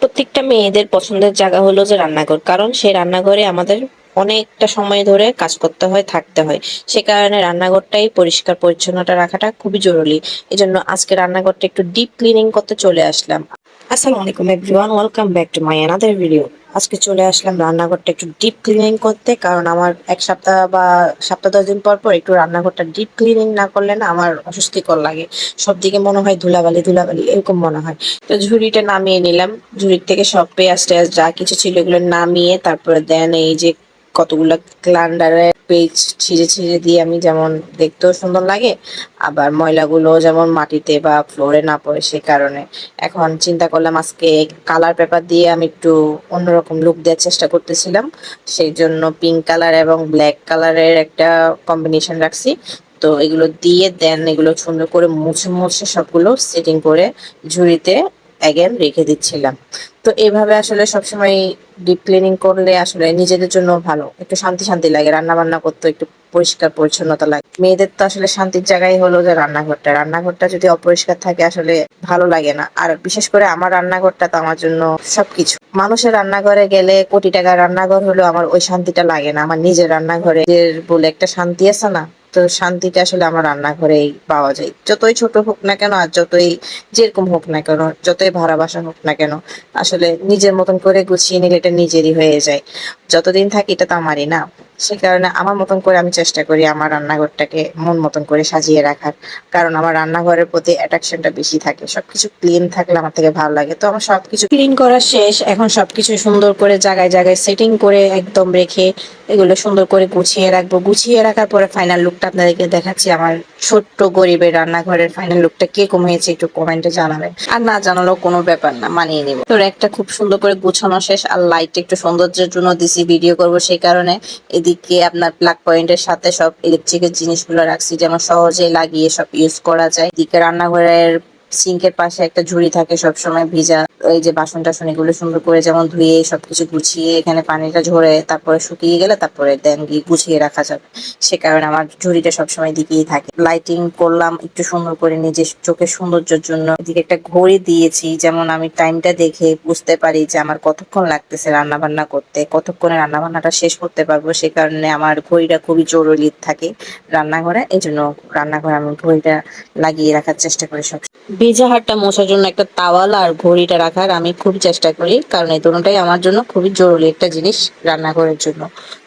প্রত্যেকটা মেয়েদের পছন্দের জায়গা হলো যে রান্নাঘর, কারণ সেই রান্নাঘরে আমাদের অনেকটা সময় ধরে কাজ করতে হয়, থাকতে হয়। সে কারণে রান্নাঘরটাই পরিষ্কার পরিচ্ছন্নতা রাখাটা খুবই জরুরি। এই জন্য আজকে রান্নাঘরটা একটু ডিপ ক্লিনিং করতে চলে আসলাম। আসসালামু আলাইকুম everyone, welcome back to my another video. আজকে চলে আসলাম রান্নাঘরটা একটু ডিপ ক্লিনিং করতে, কারণ আমার এক সপ্তাহ বা সপ্তাহ 10 দিন পর পর একটু রান্নাঘরটা ডিপ ক্লিনিং না করলে না আমার অস্বস্তিকর লাগে। সব দিকে মনে হয় ধুলাবালি ধুলাবালি এরকম মনে হয়। তো ঝুড়িটা নামিয়ে নিলাম, ঝুড়ির থেকে সব পেঁয়াজ টেয়াজ যা কিছু ছিল এগুলো নামিয়ে তারপরে দেন এই যে কতগুলা ক্লান্ডারের পেজ ছিঁড়ে ছিঁড়ে দিয়ে আমি যেমন দেখতেও সুন্দর লাগে, আবার ময়লাগুলো যেমন মাটিতে বা ফ্লোরে না পড়ে সে কারণে এখন চিন্তা করলাম আজকে কালার পেপার দিয়ে আমি একটু অন্যরকম লুক দেওয়ার চেষ্টা করতেছিলাম। সেই জন্য পিঙ্ক কালার এবং ব্ল্যাক কালারের একটা কম্বিনেশন রাখছি। তো এগুলো দিয়ে দেন এগুলো সুন্দর করে মুছে মুছে সবগুলো সেটিং করে ঝুড়িতে অ্যাগেন রেখে দিচ্ছিলাম। তো এভাবে আসলে সবসময় ডিপ ক্লিনিং করলে আসলে নিজেদের জন্য ভালো, একটু শান্তি শান্তি লাগে, রান্না বান্না করতে একটু পরিষ্কার পরিচ্ছন্নতা লাগে। মেয়েদের তো আসলে শান্তির জায়গায় হলো যে রান্নাঘরটা, রান্নাঘরটা যদি অপরিষ্কার থাকে আসলে ভালো লাগে না। আর বিশেষ করে আমার রান্নাঘরটা তো আমার জন্য সবকিছু। মানুষের রান্নাঘরে গেলে কোটি টাকার রান্নাঘর হলেও আমার ওই শান্তিটা লাগে না আমার নিজের রান্নাঘরে বলে একটা শান্তি আছে না। তো শান্তিটা আসলে আমার রান্নাঘরেই পাওয়া যায়, যতই ছোট হোক না কেন আর যতই যেরকম হোক না কেন, যতই ভাড়া বাসা হোক না কেন, আসলে নিজের মতন করে গুছিয়ে নিলে এটা নিজেরই হয়ে যায়। যতদিন থাকি এটা তো আমারই না। সে কারণে আমার মতন করে আমি চেষ্টা করি আমার রান্নাঘরটাকে মন মতন করে সাজিয়ে রাখার। কারণ আমার রান্নাঘরের প্রতি অ্যাট্রাকশনটা বেশি থাকে, সবকিছু ক্লিন থাকলে আমার থেকে ভালো লাগে। তো আমার সবকিছু ক্লিন করা শেষ, এখন সবকিছু সুন্দর করে জায়গায় জায়গায় সেটিং করে একদম রেখে এগুলো সুন্দর করে গুছিয়ে রাখবো। গুছিয়ে রাখার পরে ফাইনাল লুকটা আপনাদেরকে দেখাচ্ছি। আমার ছোট্ট গরিবের রান্নাঘরের ফাইনাল লুকটা কিরকম হয়েছে একটু কমেন্টে জানাবেন, আর না জানালেও কোনো ব্যাপার না, মানিয়ে নিব। তো একটা খুব সুন্দর করে গুছানো শেষ, আর লাইট একটু সৌন্দর্যের জন্য দিছি, ভিডিও করব সেই কারণে। এদিকে আপনার প্লাগ পয়েন্টের সাথে সব ইলেকট্রিকের জিনিসগুলো রাখছি যেন সহজে লাগিয়ে সব ইউজ করা যায়। এদিকে রান্নাঘরের সিঙ্কের পাশে একটা ঝুড়ি থাকে সবসময় ভিজা, এই যে বাসন টাসন এগুলো সুন্দর করে যেমন ধুয়ে সবকিছু গুছিয়ে এখানে পানিটা ঝরে তারপরে শুকিয়ে গেলে তারপরে দেন গিয়ে গুছিয়ে রাখা যাবে। সে কারণে আমার ঝুড়িটা সবসময় দিকেই থাকে। লাইটিং করলাম একটু সুন্দর করে নিজের চোখের সৌন্দর্যের জন্য। এদিকে একটা ঘড়ি দিয়েছি যেমন আমি টাইমটা দেখে বুঝতে পারি যে আমার কতক্ষণ লাগতেছে রান্না বান্না করতে, কতক্ষণে রান্না বান্নাটা শেষ করতে পারবো। সে কারণে আমার ঘড়িটা খুবই জরুরি থাকে রান্নাঘরে। এই জন্য রান্নাঘরে আমি ঘড়িটা লাগিয়ে রাখার চেষ্টা করি সব। ভেজা হাতটা মোছার জন্য একটা তাওয়াল আর ঘড়িটা রাখার আমি খুব চেষ্টা করি, কারণ এই দুটোটাই আমার জন্য খুবই জরুরি একটা জিনিস রান্নাঘরের জন্য।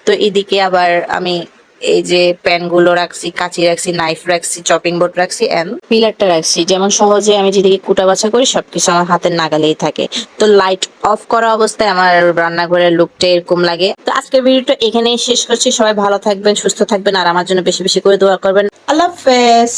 তো এদিকে আবার আমি এই যে প্যান গুলো রাখছি, কাঁচি রাখছি, নাইফ রাখছি, চপিং বোর্ড রাখছি এন্ড পিলারটা রাখছি, যেমন সহজে আমি যেদিকে কুটা বাছা করি সবকিছু আমার হাতের নাগালেই থাকে। তো লাইট অফ করা অবস্থায় আমার রান্নাঘরের লুকটা এরকম লাগে। তো আজকের ভিডিওটা এখানেই শেষ করছি। সবাই ভালো থাকবেন, সুস্থ থাকবেন, আর আমার জন্য বেশি বেশি করে দোয়া করবেন। আল্লাহ হাফেজ।